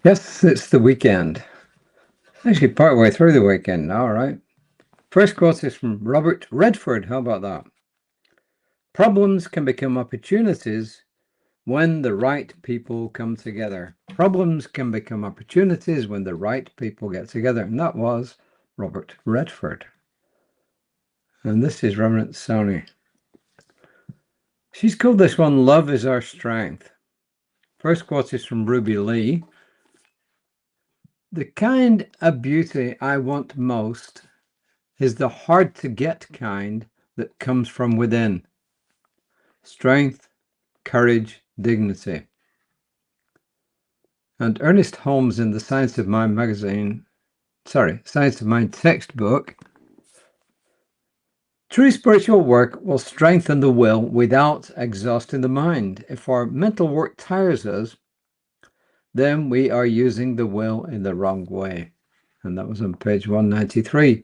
Yes, it's the weekend. Actually, part way through the weekend now, right? First quote is from Robert Redford. How about that? Problems can become opportunities when the right people come together. Problems can become opportunities when the right people get together. And that was Robert Redford. And this is Reverend Soni. She's called this one Love is Our Strength. First quote is from Ruby Lee. The kind of beauty I want most is the hard-to-get kind that comes from within. Strength, courage, dignity. And Ernest Holmes in the Science of Mind Science of Mind textbook, true spiritual work will strengthen the will without exhausting the mind. If our mental work tires us, then we are using the will in the wrong way. And that was on page 193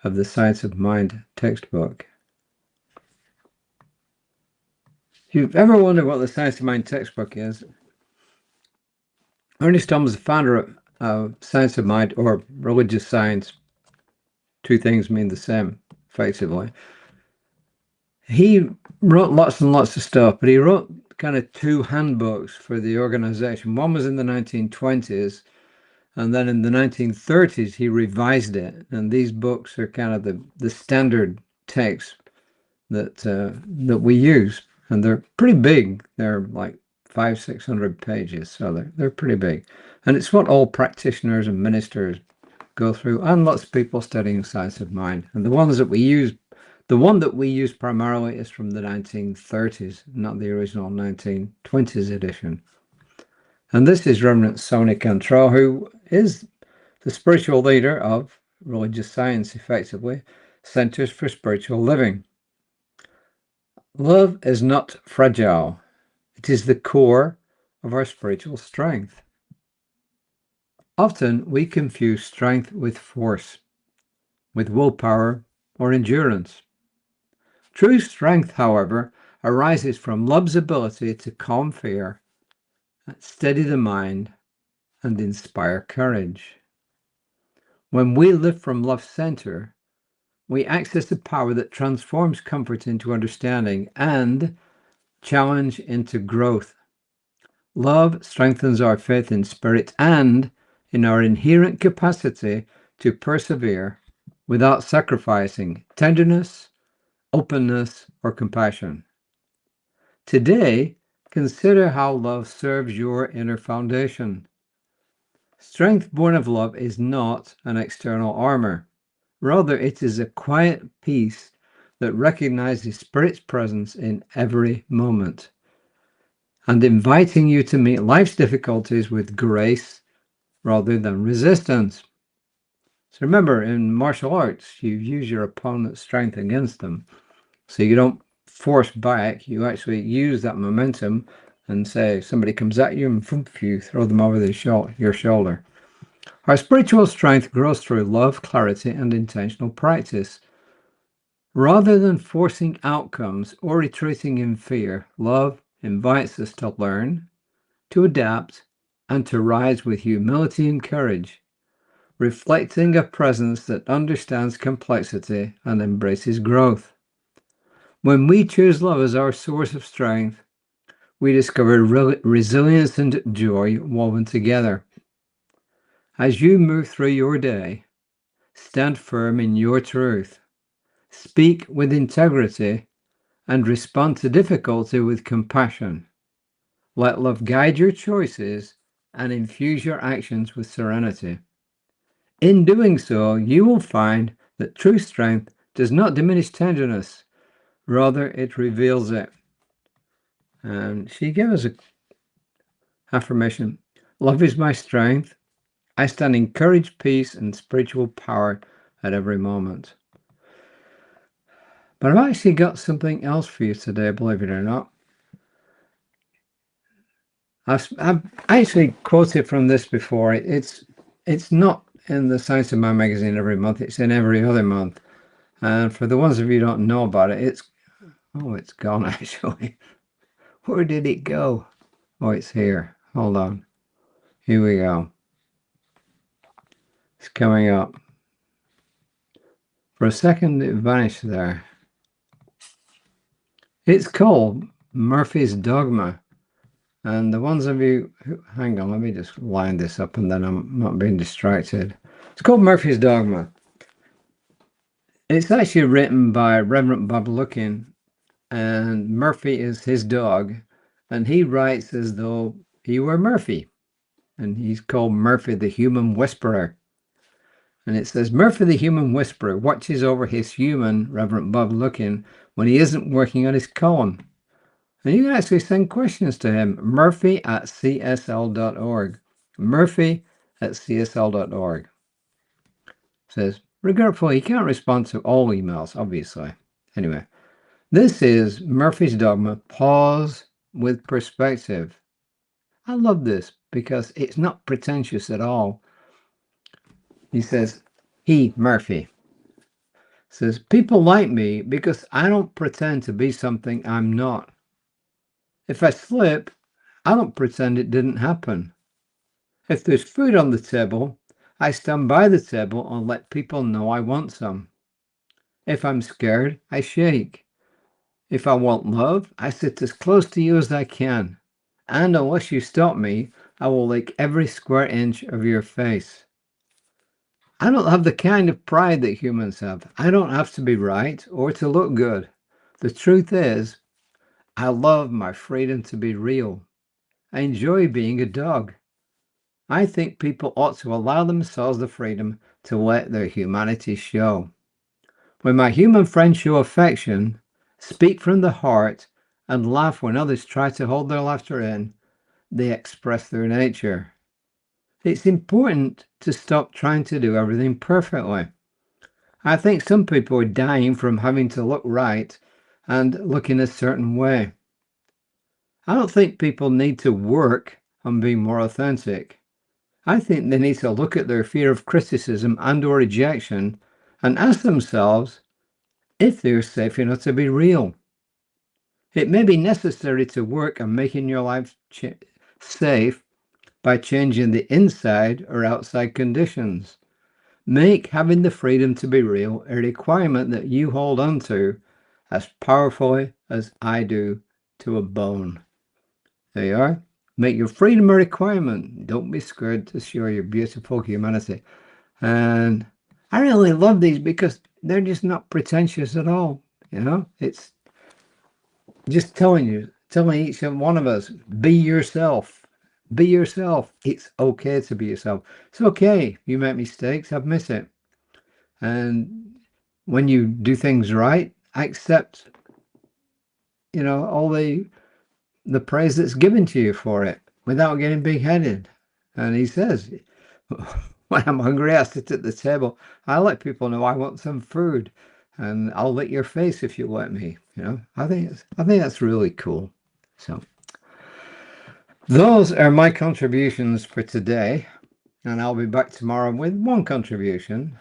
of the Science of Mind textbook. If you've ever wondered what the Science of Mind textbook is, Ernest Holmes, the founder of Science of Mind, or religious science, two things mean the same, effectively. He wrote lots and lots of stuff, but he wrote kind of two handbooks for the organization. One was in the 1920s, and then in the 1930s, he revised it. And these books are kind of the standard text that we use. And they're pretty big. They're like 500-600 pages, so they're pretty big. And it's what all practitioners and ministers go through, and lots of people studying science of mind. And the one that we use primarily is from the 1930s, not the original 1920s edition. And this is Reverend Soni Cantrell, who is the spiritual leader of religious science, effectively, Centers for Spiritual Living. Love is not fragile. It is the core of our spiritual strength. Often we confuse strength with force, with willpower or endurance. True strength, however, arises from love's ability to calm fear, steady the mind, and inspire courage. When we live from love's center, we access the power that transforms comfort into understanding and challenge into growth. Love strengthens our faith in spirit and in our inherent capacity to persevere without sacrificing tenderness, openness, or compassion. Today, consider how love serves your inner foundation. Strength born of love is not an external armor. Rather, it is a quiet peace that recognizes Spirit's presence in every moment and inviting you to meet life's difficulties with grace rather than resistance. So remember, in martial arts, you use your opponent's strength against them. So you don't force back, you actually use that momentum and say, somebody comes at you and you throw them over your shoulder. Our spiritual strength grows through love, clarity, and intentional practice. Rather than forcing outcomes or retreating in fear, love invites us to learn, to adapt, and to rise with humility and courage, reflecting a presence that understands complexity and embraces growth. When we choose love as our source of strength, we discover resilience and joy woven together. As you move through your day, stand firm in your truth, speak with integrity, and respond to difficulty with compassion. Let love guide your choices and infuse your actions with serenity. In doing so, you will find that true strength does not diminish tenderness, rather it reveals it. And she gave us an affirmation. Love is my strength. I stand in courage, peace, and spiritual power at every moment. But I've actually got something else for you today, believe it or not. I've actually quoted from this before. It's not in the Science of Mind magazine every month. It's in every other month. And for the ones of you who don't know about it, it's gone actually. Where did it go? Oh, it's here. Hold on. Here we go. It's coming up. For a second, it vanished there. It's called Murphy's Dogma. And the ones of you who, hang on, let me just line this up and then I'm not being distracted. It's called Murphy's Dogma. It's actually written by Reverend Bob Looking, and Murphy is his dog, and he writes as though he were Murphy, and he's called Murphy the Human Whisperer. And it says, Murphy the Human Whisperer watches over his human, Reverend Bob Looking, when he isn't working on his column. And you can actually send questions to him, murphy@csl.org. Murphy@csl.org. Says, regretfully, he can't respond to all emails, obviously. Anyway, this is Murphy's Dogma, Pause with Perspective. I love this because it's not pretentious at all. He says, Murphy, says, people like me because I don't pretend to be something I'm not. If I slip, I don't pretend it didn't happen. If there's food on the table, I stand by the table and let people know I want some. If I'm scared, I shake. If I want love, I sit as close to you as I can. And unless you stop me, I will lick every square inch of your face. I don't have the kind of pride that humans have. I don't have to be right or to look good. The truth is, I love my freedom to be real. I enjoy being a dog. I think people ought to allow themselves the freedom to let their humanity show. When my human friends show affection, speak from the heart, and laugh when others try to hold their laughter in, they express their nature. It's important to stop trying to do everything perfectly. I think some people are dying from having to look right and look in a certain way. I don't think people need to work on being more authentic. I think they need to look at their fear of criticism and or rejection and ask themselves if they're safe enough to be real. It may be necessary to work on making your life safe by changing the inside or outside conditions. Make having the freedom to be real a requirement that you hold on to as powerfully as I do to a bone. There you are. Make your freedom a requirement. Don't be scared to show your beautiful humanity. And I really love these because they're just not pretentious at all. You know, it's just telling each one of us, be yourself. Be yourself. It's okay to be yourself. It's okay. You make mistakes. Admit it. And when you do things right, accept, all the praise that's given to you for it without getting big-headed. And he says, when I'm hungry, I sit at the table. I let people know I want some food, and I'll lick your face if you let me. I think that's really cool. So those are my contributions for today, and I'll be back tomorrow with one contribution.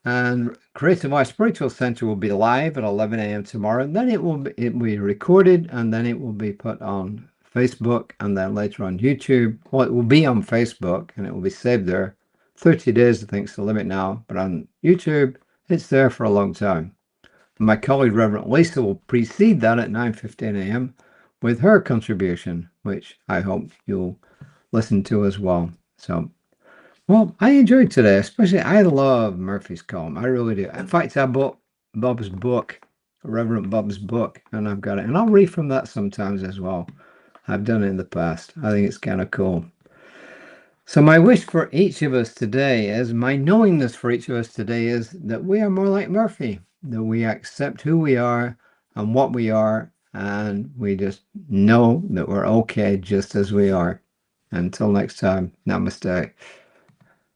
And Creative Life Spiritual Center will be live at 11 a.m. tomorrow. And then it will be recorded, and then it will be put on Facebook, and then later on YouTube. Well, it will be on Facebook, and it will be saved there. 30 days, I think, is the limit now. But on YouTube, it's there for a long time. My colleague, Reverend Lisa, will precede that at 9:15 a.m. with her contribution, which I hope you'll listen to as well. So, well, I enjoyed today, especially I love Murphy's column. I really do. In fact, I bought Bob's book, Reverend Bob's book, and I've got it. And I'll read from that sometimes as well. I've done it in the past. I think it's kind of cool. So my wish for each of us today is, my knowingness for each of us today is that we are more like Murphy, that we accept who we are and what we are, and we just know that we're okay just as we are. Until next time, namaste.